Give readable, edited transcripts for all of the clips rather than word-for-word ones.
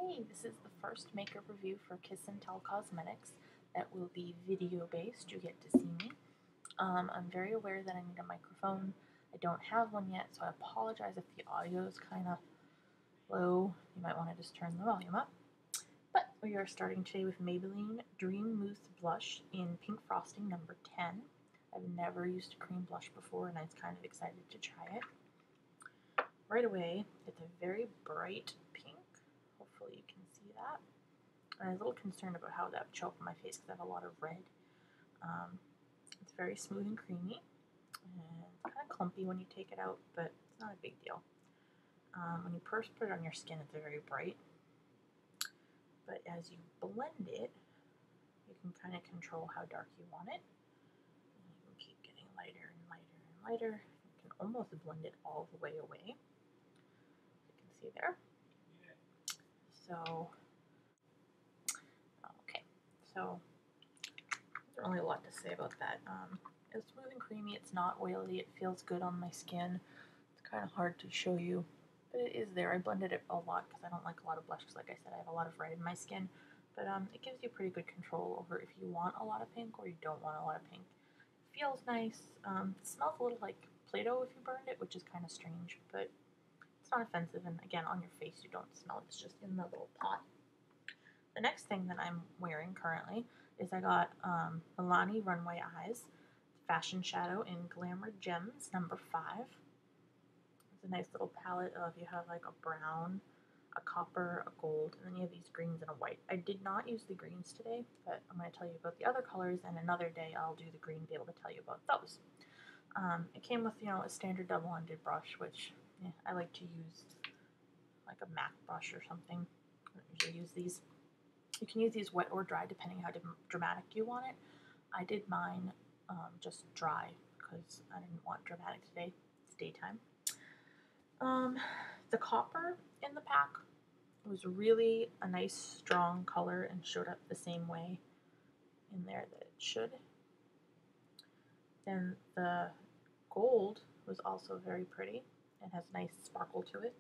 Hey, this is the first makeup review for Kiss and Tell Cosmetics that will be video based. You get to see me. I'm very aware that I need a microphone. I don't have one yet, so I apologize if the audio is kind of low. You might want to just turn the volume up. But we are starting today with Maybelline Dream Mousse Blush in Pink Frosting number 10. I've never used a cream blush before, and I was kind of excited to try it. Right away, it's a very bright pink. Hopefully you can see that. And I'm a little concerned about how that would show up on my face because I have a lot of red. It's very smooth and creamy, and it's kind of clumpy when you take it out, but it's not a big deal. When you first put it on your skin, it's very bright, but as you blend it, you can kind of control how dark you want it. And you can keep getting lighter and lighter and lighter. You can almost blend it all the way away. You can see there. So, okay, so there's really a lot to say about that. It's smooth and creamy, it's not oily, it feels good on my skin. It's kind of hard to show you, but it is there. I blended it a lot because I don't like a lot of blush, because like I said, I have a lot of red in my skin, but it gives you pretty good control over if you want a lot of pink or you don't want a lot of pink. It feels nice. It smells a little like Play-Doh if you burned it, which is kind of strange, but it's not offensive, and again, on your face you don't smell it, it's just in the little pot. The next thing that I'm wearing currently is I got Milani Runway Eyes Fashion Shadow in Glamour Gems number 5. It's a nice little palette of, you have like a brown, a copper, a gold, and then you have these greens and a white. I did not use the greens today, but I'm going to tell you about the other colors, and another day I'll do the green, be able to tell you about those. It came with, a standard double-ended brush, which I like to use like a MAC brush or something. I don't usually use these. You can use these wet or dry depending how dramatic you want it. I did mine just dry because I didn't want dramatic today. It's daytime. The copper in the pack was really a nice strong color and showed up the same way in there that it should. Then the gold was also very pretty and has nice sparkle to it.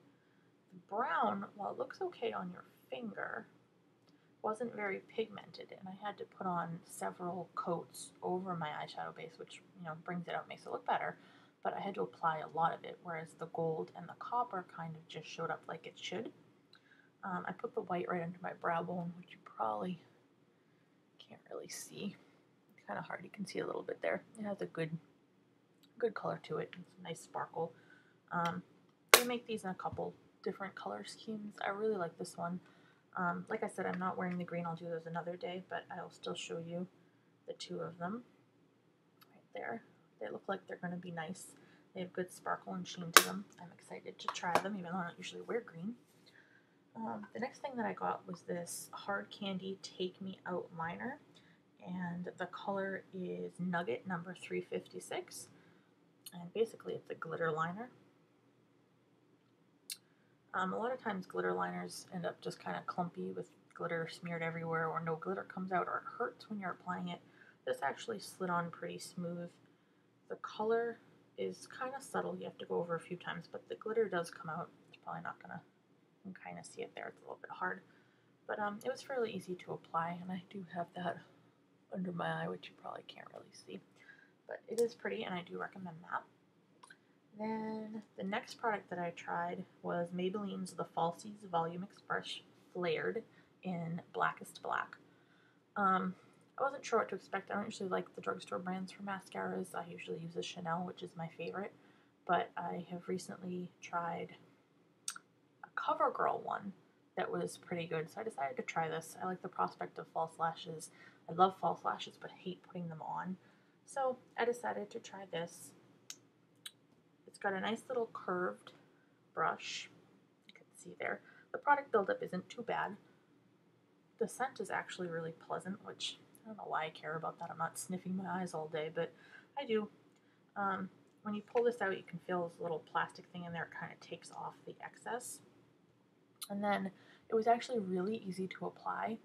The brown, while it looks okay on your finger, wasn't very pigmented, and I had to put on several coats over my eyeshadow base, which brings it out, makes it look better, but I had to apply a lot of it, whereas the gold and the copper kind of just showed up like it should. I put the white right under my brow bone, which you probably can't really see. It's kind of hard, you can see a little bit there. It has a good color to it, it's a nice sparkle. They make these in a couple different color schemes. I really like this one. Like I said, I'm not wearing the green. I'll do those another day, but I'll still show you the two of them right there. They look like they're going to be nice. They have good sparkle and sheen to them. I'm excited to try them, even though I don't usually wear green. The next thing that I got was this Hard Candy Take Me Out liner, and the color is Nugget number 356, and basically it's a glitter liner. A lot of times glitter liners end up just kind of clumpy with glitter smeared everywhere, or no glitter comes out, or it hurts when you're applying it. This actually slid on pretty smooth. The color is kind of subtle. You have to go over a few times, but the glitter does come out. It's probably not going to, you can kind of see it there. It's a little bit hard. But it was fairly easy to apply, and I do have that under my eye, which you probably can't really see. But it is pretty, and I do recommend that. Then the next product that I tried was Maybelline's The Falsies Volume Express Flared in Blackest Black. I wasn't sure what to expect. I don't usually like the drugstore brands for mascaras. I usually use a Chanel, which is my favorite, but I have recently tried a CoverGirl one that was pretty good, so I decided to try this. I like the prospect of false lashes. I love false lashes, but hate putting them on, so I decided to try this. It's got a nice little curved brush. You can see there. The product buildup isn't too bad. The scent is actually really pleasant, which I don't know why I care about that. I'm not sniffing my eyes all day, but I do. When you pull this out, you can feel this little plastic thing in there. It kind of takes off the excess. And then it was actually really easy to apply.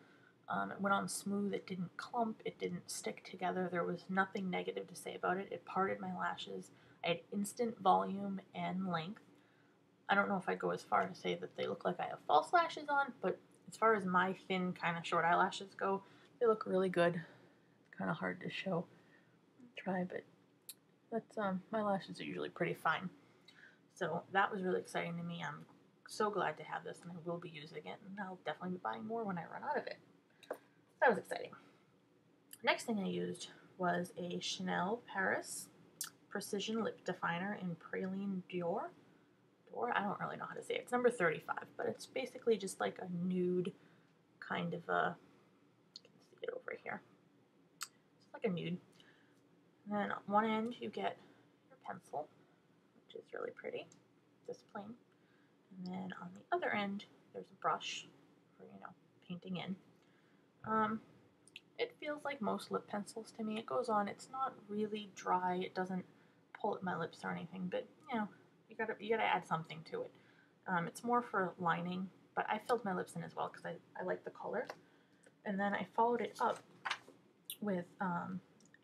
It went on smooth. It didn't clump. It didn't stick together. There was nothing negative to say about it. It parted my lashes. I had instant volume and length. I don't know if I'd go as far to say that they look like I have false lashes on, but as far as my thin kind of short eyelashes go, they look really good. It's kind of hard to show. Try, but that's my lashes are usually pretty fine. So that was really exciting to me. I'm so glad to have this, and I will be using it, and I'll definitely be buying more when I run out of it. That was exciting. Next thing I used was a Chanel Paris Precision Lip Definer in Praline Dior. I don't really know how to say it. It's number 35, but it's basically just like a nude kind of a, you can see it over here. It's like a nude. And then on one end you get your pencil, which is really pretty, just plain. And then on the other end there's a brush for, you know, painting in. It feels like most lip pencils to me. It goes on, it's not really dry, it doesn't pull at my lips or anything, but you know, you gotta add something to it. It's more for lining, but I filled my lips in as well because I like the color. And then I followed it up with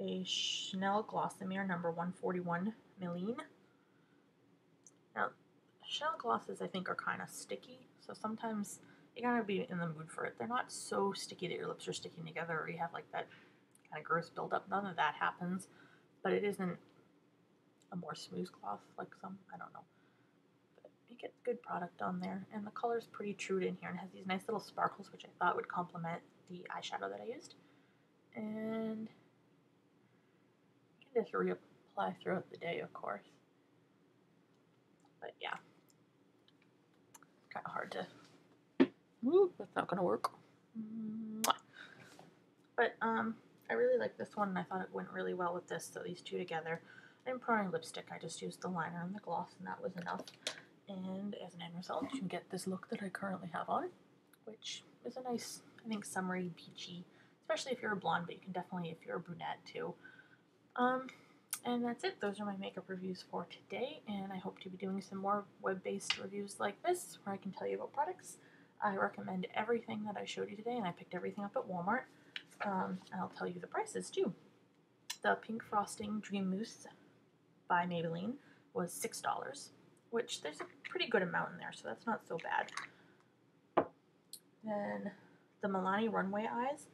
a Chanel Glossomer number 141 Meline. Now, Chanel glosses I think are kind of sticky, so sometimes you gotta be in the mood for it. They're not so sticky that your lips are sticking together or you have like that kind of gross buildup. None of that happens, but it isn't a more smooth gloss like some, I don't know. But you get good product on there, and the color's pretty true in here and has these nice little sparkles, which I thought would complement the eyeshadow that I used. And you can just reapply throughout the day, of course. But yeah, it's kind of hard to. Ooh, that's not gonna work. But I really like this one, and I thought it went really well with this. So these two together. I didn't put on any lipstick. I just used the liner and the gloss, and that was enough. And as an end result, you can get this look that I currently have on, which is a nice, I think, summery, peachy, especially if you're a blonde, but you can definitely if you're a brunette too. And that's it. Those are my makeup reviews for today, and I hope to be doing some more web-based reviews like this, where I can tell you about products. I recommend everything that I showed you today, and I picked everything up at Walmart. And I'll tell you the prices too. The Pink Frosting Dream Mousse by Maybelline was $6, which there's a pretty good amount in there, so that's not so bad. Then the Milani Runway Eyes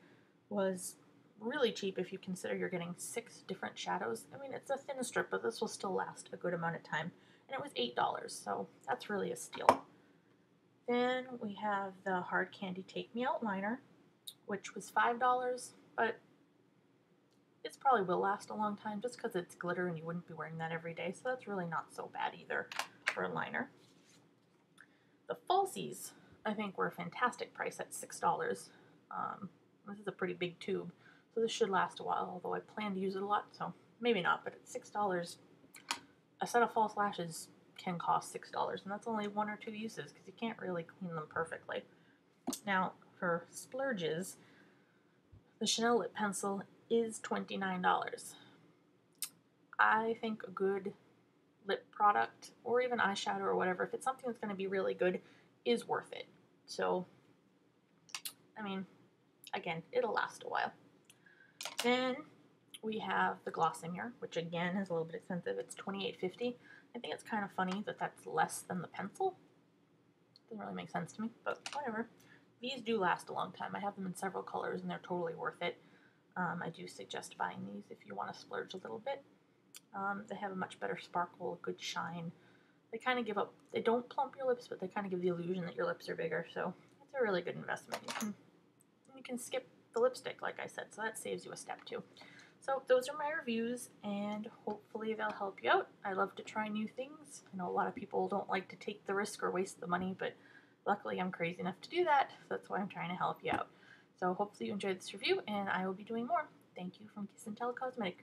was really cheap if you consider you're getting 6 different shadows. I mean, it's a thin strip, but this will still last a good amount of time. And it was $8, so that's really a steal. Then we have the Hard Candy Take Me Out Liner, which was $5, but it probably will last a long time just because it's glitter and you wouldn't be wearing that every day, so that's really not so bad either for a liner. The Falsies, I think, were a fantastic price at $6. This is a pretty big tube, so this should last a while, although I plan to use it a lot, so maybe not, but at $6, a set of false lashes can cost $6, and that's only 1 or 2 uses because you can't really clean them perfectly. Now, for splurges, the Chanel lip pencil is $29. I think a good lip product, or even eyeshadow or whatever, if it's something that's going to be really good, is worth it. So, I mean, again, it'll last a while. Then we have the Glossomer, which again is a little bit expensive. It's $28.50. I think it's kind of funny that that's less than the pencil. Doesn't really make sense to me, but whatever. These do last a long time. I have them in several colors, and they're totally worth it. I do suggest buying these if you want to splurge a little bit. They have a much better sparkle, good shine. They kind of give up, they don't plump your lips, but they kind of give the illusion that your lips are bigger, so it's a really good investment. You can skip the lipstick, like I said, so that saves you a step too. So those are my reviews, and hopefully they'll help you out. I love to try new things. I know a lot of people don't like to take the risk or waste the money, but luckily I'm crazy enough to do that, so that's why I'm trying to help you out. So hopefully you enjoyed this review, and I will be doing more. Thank you from Kiss and Tell Cosmetic Review.